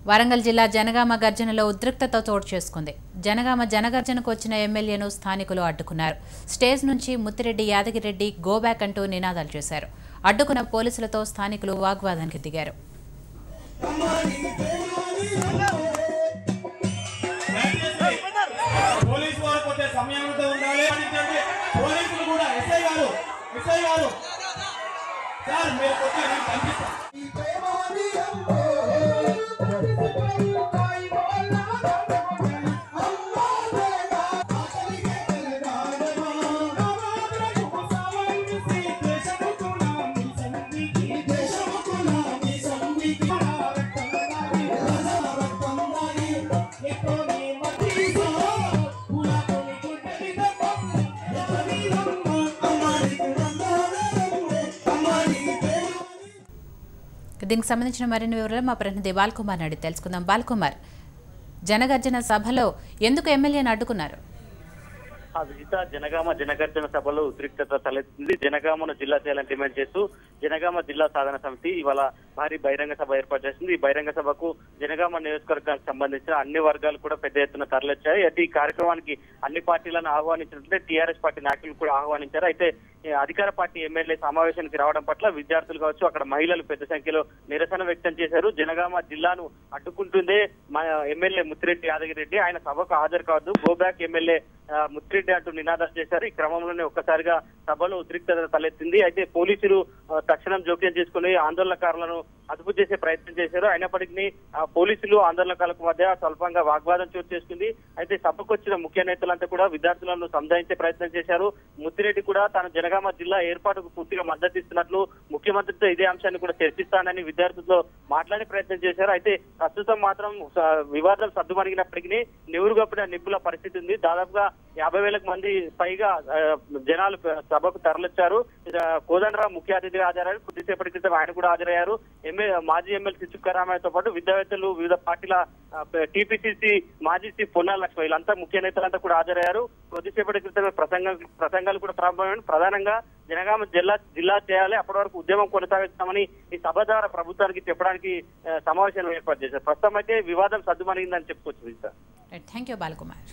వరంగల్ జిల్లా జనగామ గర్జనలో ఉద్రిక్తత చోటు చేసుకుంది. జనగామ జనగర్జనకు వచ్చిన ఎమ్మెల్యేను స్థానికులు అడ్డుకున్నారు. స్టేజ్ నుంచి ముత్తిరెడ్డి యాదగిరెడ్డి గో బ్యాక్ అంటూ నినాదాలు చేశారు. అడ్డుకున్న పోలీసులతో స్థానికులు వాగ్వాదానికి దిగారు. దీనికి సంబంధించిన మరిన్ని వివరాలు మా ప్రతినిధి బాల్కుమార్ అడిగి తెలుసుకుందాం. బాల్కుమార్, జనగర్జన సభలో ఎందుకు ఎమ్మెల్యేని అడ్డుకున్నారు? జనగామ జనగర్జన సభలో ఉద్రిక్తత తలెత్తింది. జనగామను జిల్లా చేయాలని డిమాండ్ చేస్తూ జనగామ జిల్లా సాధన సమితి ఇవాళ భారీ బహిరంగ సభ ఏర్పాటు చేసింది. ఈ బహిరంగ సభకు జనగామ నియోజకవర్గానికి సంబంధించిన అన్ని వర్గాలు కూడా పెద్ద ఎత్తున తరలిచ్చాయి. అయితే ఈ కార్యక్రమానికి అన్ని పార్టీలను ఆహ్వానించినట్లే టీఆర్ఎస్ పార్టీ నాయకులు కూడా ఆహ్వానించారు. అయితే అధికార పార్టీ ఎమ్మెల్యే సమావేశానికి రావడం పట్ల విద్యార్థులు కావచ్చు, అక్కడ మహిళలు పెద్ద సంఖ్యలో నిరసన వ్యక్తం చేశారు. జనగామ జిల్లాను అడ్డుకుంటుందే మా ఎమ్మెల్యే ముత్తిరెడ్డి యాదగిరెడ్డి, ఆయన సభకు హాజరు కావద్దు, గో బ్యాక్ ఎమ్మెల్యే ముత్తిరెడ్డి అంటూ నినాదాలు చేశారు. ఈ క్రమంలోనే ఒక్కసారిగా సభలో ఉద్రిక్తత తలెత్తింది. అయితే పోలీసులు తక్షణం జోక్యం చేసుకుని ఆందోళనకారులను అదుపు చేసే ప్రయత్నం చేశారు. అయినప్పటికీ పోలీసులు ఆందోళనకారులకు మధ్య స్వల్పంగా వాగ్వాదం చోటు చేసుకుంది. అయితే సభకు వచ్చిన ముఖ్య నేతలంతా కూడా విద్యార్థులను సంధానించే ప్రయత్నం చేశారు. ముత్తిరెడ్డి కూడా తాను జనగామ జిల్లా ఏర్పాటుకు పూర్తిగా మద్దతు ఇస్తున్నట్లు, ముఖ్యమంత్రితో ఇదే అంశాన్ని కూడా చర్చిస్తానని విద్యార్థులతో మాట్లాడే ప్రయత్నం చేశారు. అయితే ప్రస్తుతం మాత్రం వివాదం సద్దుమణిగినప్పటికీ నివురుగప్పిన నిప్పుల పరిస్థితి ఉంది. దాదాపుగా 50,000 మంది పైగా జనాలు సభకు తరలిచ్చారు. కోదండరావు ముఖ్య అతిథిగా హాజరయ్యారు. కొద్దిసేపటి క్రితం ఆయన కూడా హాజరయ్యారు. మాజీ ఎమ్మెల్యే సిచ్చుకరామయ్యతో పాటు విద్యావేత్తలు, వివిధ పార్టీల టీపీసీసీ మాజీ చీఫ్ పొన్నాల లక్ష్మి, వీళ్ళంతా ముఖ్య నేతలంతా కూడా హాజరయ్యారు. కొద్దిసేపటి క్రితమే ప్రసంగాలు కూడా ప్రారంభమైన ప్రధానంగా జనగామ జిల్లా చేయాలి, అప్పటి వరకు ఉద్యమం కొనసాగిస్తామని ఈ సభ ద్వారా ప్రభుత్వానికి చెప్పడానికి సమావేశాలు ఏర్పాటు చేశారు. ప్రస్తుతం అయితే వివాదం సద్దుమణిగిందని చెప్పుకోవచ్చు. Thank you Balakumar.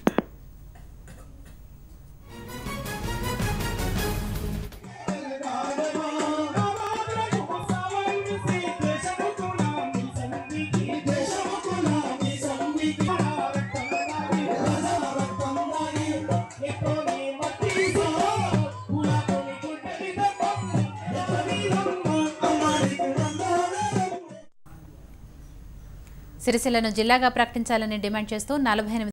సిరిసిల్లను జిల్లాగా ప్రకటించాలని డిమాండ్ చేస్తూ 48